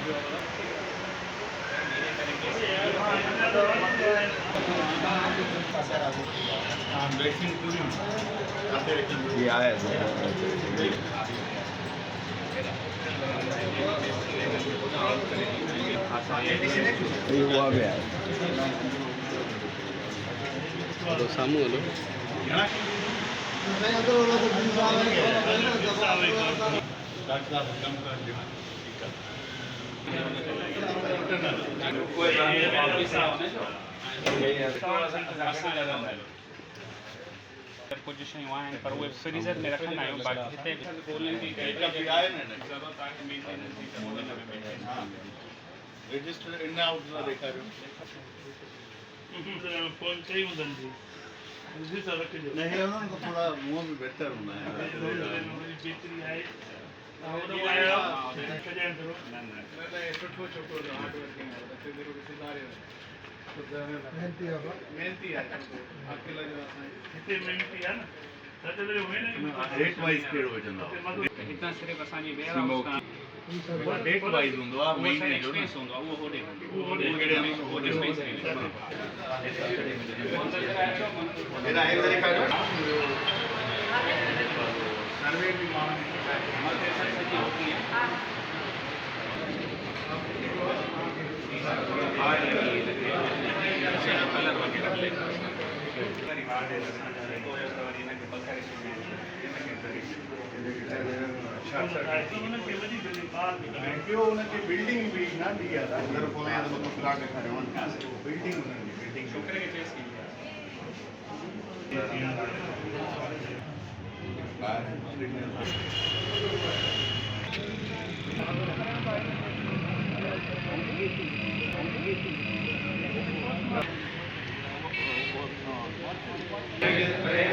ये आया ये हुआ भी है तो सामू हेलो कुछ शयूं आहिनि पर उहे फ्रीज़र में रखंदा आहियूं बाक़ी हिते रजिस्टर इन आउट ना ॾेखारियो फोन सही हूंदनि जी रजिस्टर रखिजो नहीं उन्हनि खां थोरा मुंहुं बि बहितर हूंदा आहिनि जेतिरी आहे सुठो छोकिरो हार्ड वर्किंग आहे मेहनती आहे अकेला जो हिते मेहनती आहे न रेट वाइज कहिड़ो विझंदा हितां सिर्फ़ु असांजी वेयरहाउस खां रेट वाइज हूंदो आहे महीने जो न एक्सपेंस हूंदो आहे उहो होॾे कहिड़े सर्वे बि माण्हुनि कलर वग़ैरह ॿियो हुनखे बिल्डिंग बि न ॾी आहे अंदरि खोलां त मतिलबु प्लाट ॾेखारियो बिल्डिंग हुननि जी बिल्डिंग छोकिरे खे चेस कई है